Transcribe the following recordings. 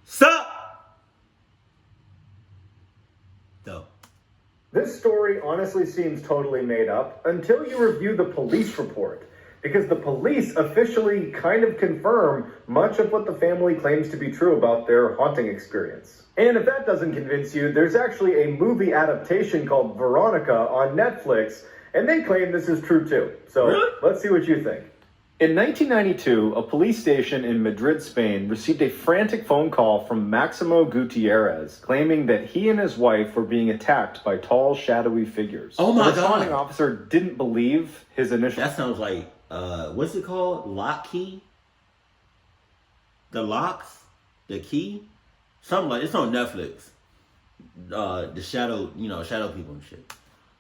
Sup? Though. This story honestly seems totally made up until you review the police report, because the police officially kind of confirm much of what the family claims to be true about their haunting experience. And if that doesn't convince you, there's actually a movie adaptation called Veronica on Netflix, and they claim this is true too. So Really? Let's see what you think. In 1992, a police station in Madrid, Spain, received a frantic phone call from Maximo Gutierrez, claiming that he and his wife were being attacked by tall, shadowy figures. Oh my The responding God. officer didn't believe his initial... That sounds like, what's it called? Lock key? The locks? The key? Something like, it's on Netflix. The shadow, shadow people and shit.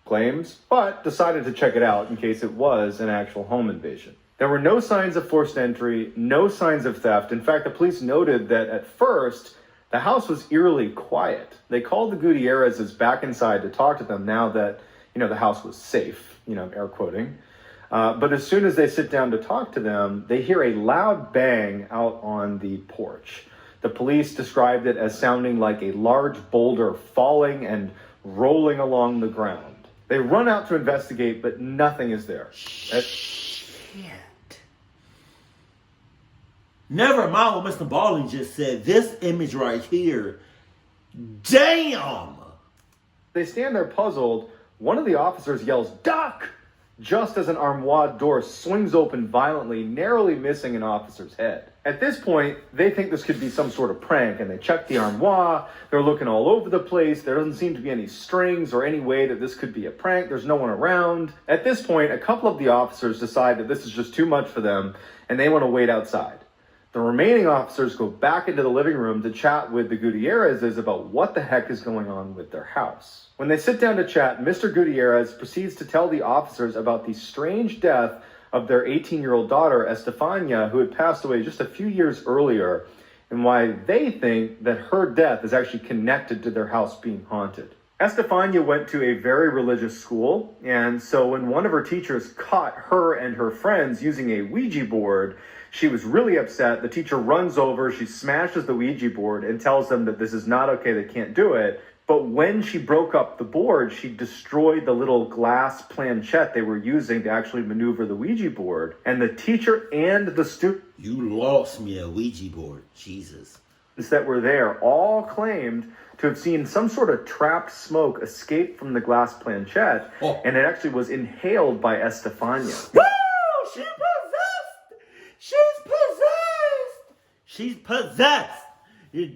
claims, but decided to check it out in case it was an actual home invasion. There were no signs of forced entry, no signs of theft. In fact, the police noted that at first, the house was eerily quiet. They called the Gutierrez's back inside to talk to them now that, the house was safe, air quoting. But as soon as they sit down to talk to them, they hear a loud bang out on the porch. The police described it as sounding like a large boulder falling and rolling along the ground. They run out to investigate, but nothing is there. Shit. Never mind what Mr. Balling just said. This image right here. Damn! They stand there puzzled. One of the officers yells, "Duck!" just as an armoire door swings open violently, narrowly missing an officer's head. At this point, they think this could be some sort of prank, and they check the armoire. They're looking all over the place. There doesn't seem to be any strings or any way that this could be a prank. There's no one around. At this point, a couple of the officers decide that this is just too much for them, and they want to wait outside. The remaining officers go back into the living room to chat with the Gutierrezes about what the heck is going on with their house. When they sit down to chat, Mr. Gutierrez proceeds to tell the officers about the strange death of their 18-year-old daughter, Estefania, who had passed away just a few years earlier, and why they think that her death is actually connected to their house being haunted. Estefania went to a very religious school, and so when one of her teachers caught her and her friends using a Ouija board, she was really upset. The teacher runs over, she smashes the Ouija board and tells them that this is not okay, they can't do it. But when she broke up the board, she destroyed the little glass planchette they were using to actually maneuver the Ouija board. And the teacher and the students You lost me a Ouija board. Jesus. that were there all claimed to have seen some sort of trapped smoke escape from the glass planchette, and it actually was inhaled by Estefania. Woo! She's possessed! She's possessed! She's possessed!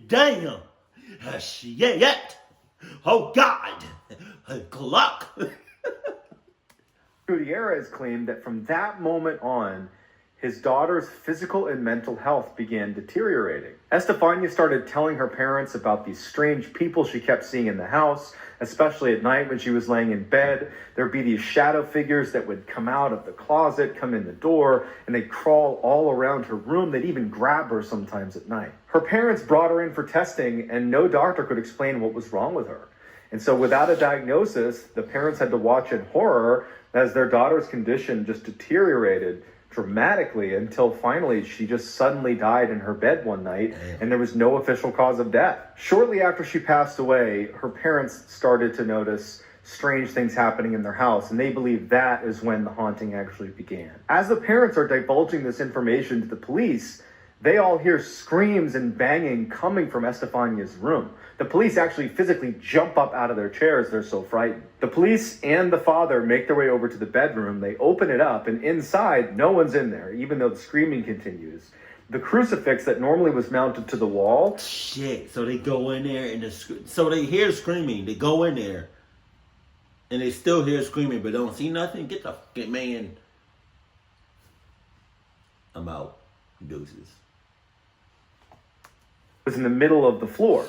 Damn! Shit! Oh God! Gluck! Gutierrez claimed that from that moment on, his daughter's physical and mental health began deteriorating. Estefania started telling her parents about these strange people she kept seeing in the house, especially at night when she was laying in bed. There'd be these shadow figures that would come out of the closet, come in the door, and they'd crawl all around her room. They'd even grab her sometimes at night. Her parents brought her in for testing, and no doctor could explain what was wrong with her. And so without a diagnosis, the parents had to watch in horror as their daughter's condition just deteriorated dramatically until finally she just suddenly died in her bed one night, and there was no official cause of death. Shortly after she passed away, her parents started to notice strange things happening in their house, and they believe that is when the haunting actually began. As the parents are divulging this information to the police, they all hear screams and banging coming from Estefania's room. The police actually physically jump up out of their chairs, they're so frightened. The police and the father make their way over to the bedroom, they open it up, and inside, no one's in there, even though the screaming continues. The crucifix that normally was mounted to the wall... Shit, so they go in there, and so they hear screaming, they go in there, and they still hear screaming, but don't see nothing? Get the fucking man. I'm out. Deuces. was in the middle of the floor.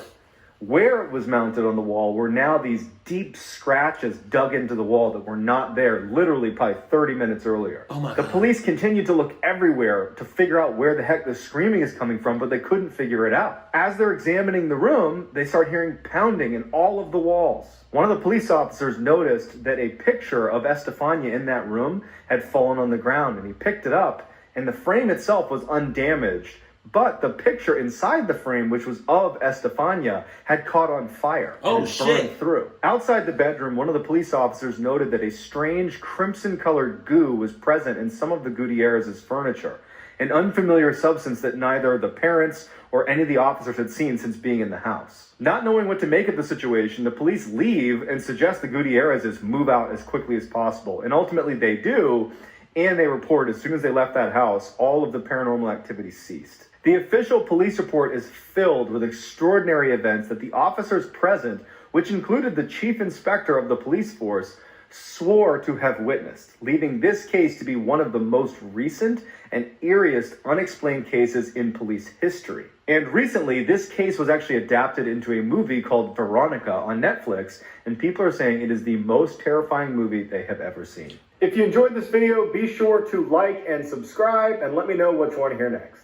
Where it was mounted on the wall were now these deep scratches dug into the wall that were not there literally probably 30 minutes earlier. Oh my God. The police continued to look everywhere to figure out where the heck the screaming is coming from, but they couldn't figure it out. As they're examining the room, they start hearing pounding in all of the walls. One of the police officers noticed that a picture of Estefania in that room had fallen on the ground, and he picked it up, and the frame itself was undamaged, But the picture inside the frame, which was of Estefania, had caught on fire and burned through. Outside the bedroom, one of the police officers noted that a strange crimson-colored goo was present in some of the Gutierrez's furniture, an unfamiliar substance that neither the parents or any of the officers had seen since being in the house. Not knowing what to make of the situation, the police leave and suggest the Gutierrezes move out as quickly as possible. And ultimately they do, and they report as soon as they left that house, all of the paranormal activity ceased. The official police report is filled with extraordinary events that the officers present, which included the chief inspector of the police force, swore to have witnessed, leaving this case to be one of the most recent and eeriest unexplained cases in police history. And recently, this case was actually adapted into a movie called Veronica on Netflix, and people are saying it is the most terrifying movie they have ever seen. If you enjoyed this video, be sure to like and subscribe, and let me know what you want to hear next.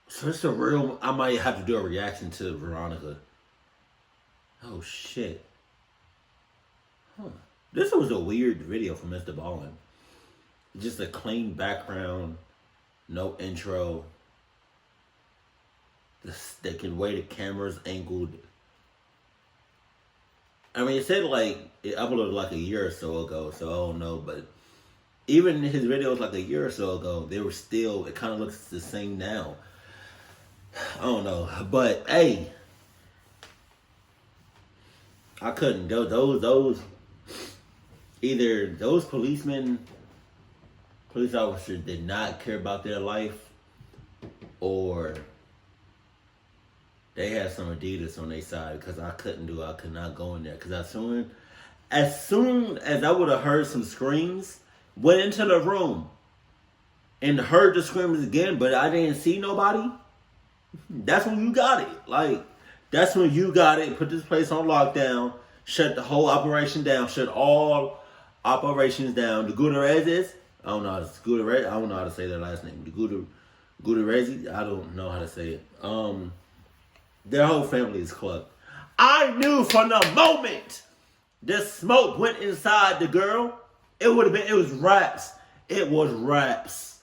So it's a real, I might have to do a reaction to Veronica. Oh shit. Huh. This was a weird video from Mr. Ballin. Just a clean background, no intro. They can way the camera's angled. I mean, it said like, it uploaded like a year or so ago, so I don't know, but even his videos like a year or so ago, they were still, it kind of looks the same now. I don't know, but hey, I couldn't. Either those police officers did not care about their life, or they had some Adidas on their side, because I could not go in there. Because as soon as I would have heard some screams, went into the room and heard the screams again, but I didn't see nobody, that's when you got it. Like, that's when you got it. Put this place on lockdown, shut the whole operation down, shut all operations down. The Gutierrezes, I don't know how to say their last name. The Gutierrezes, I don't know how to say it. Their whole family is clubbed. I knew from the moment the smoke went inside the girl, it was raps. It was raps.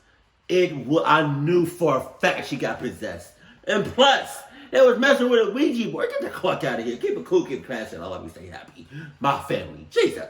I knew for a fact she got possessed. And plus, they was messing with a Ouija board. Get the fuck out of here. Keep it cool, keep it classy. I love you, stay happy. My family. Jesus.